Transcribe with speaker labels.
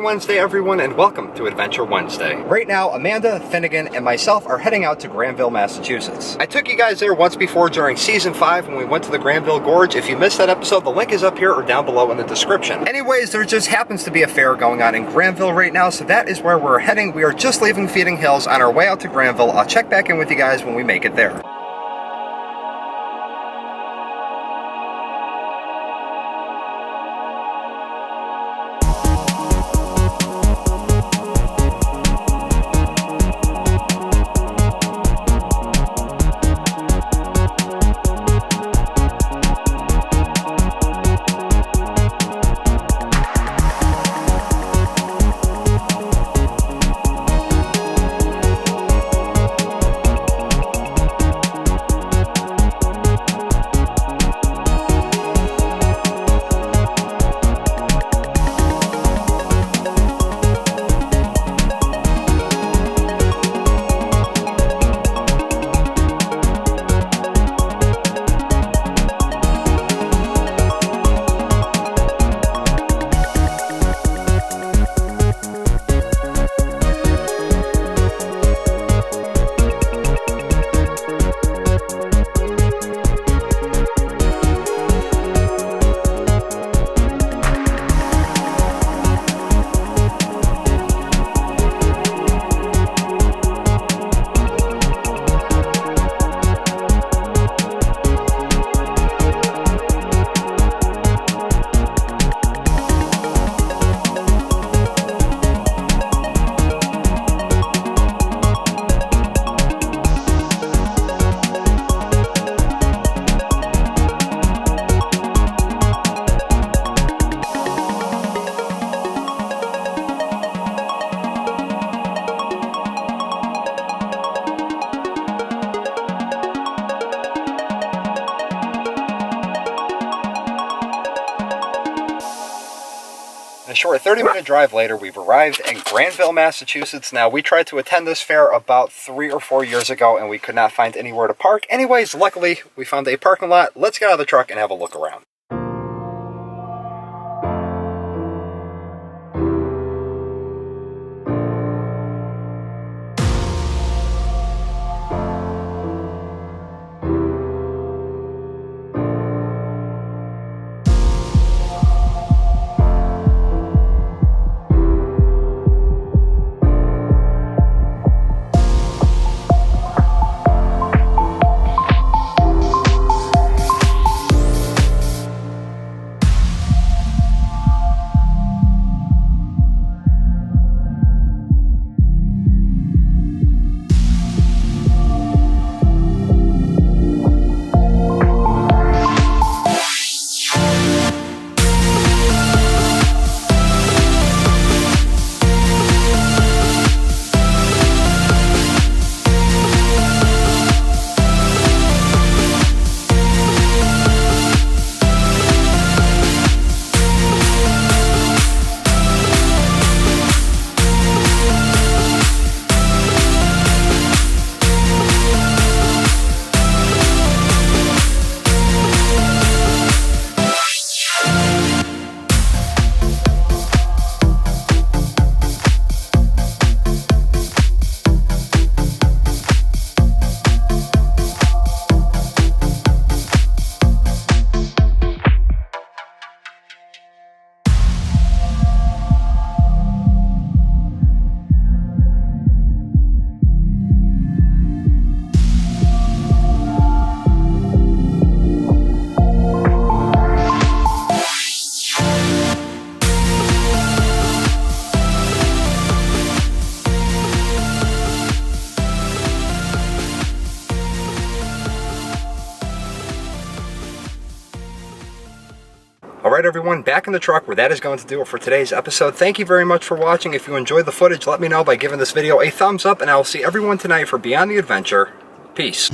Speaker 1: Wednesday, everyone, and welcome to Adventure Wednesday. Right now, Amanda, Finnegan, and myself are heading out to Granville, Massachusetts. I took you guys there once before during Season 5 when we went to the Granville Gorge. If you missed that episode, the link is up here or down below in the description. Anyways, there just happens to be a fair going on in Granville right now, so that is where we're heading. We are just leaving Feeding Hills on our way out to Granville. I'll check back in with you guys when we make it there. A short 30-minute drive later, we've arrived in Granville, Massachusetts. Now, we tried to attend this fair about 3 or 4 years ago, and we could not find anywhere to park. Anyways, luckily, we found a parking lot. Let's get out of the truck and have a look around. Alright everyone, back in the truck where that is going to do it for today's episode. Thank you very much for watching. If you enjoyed the footage, let me know by giving this video a thumbs up, and I will see everyone tonight for Beyond the Adventure. Peace.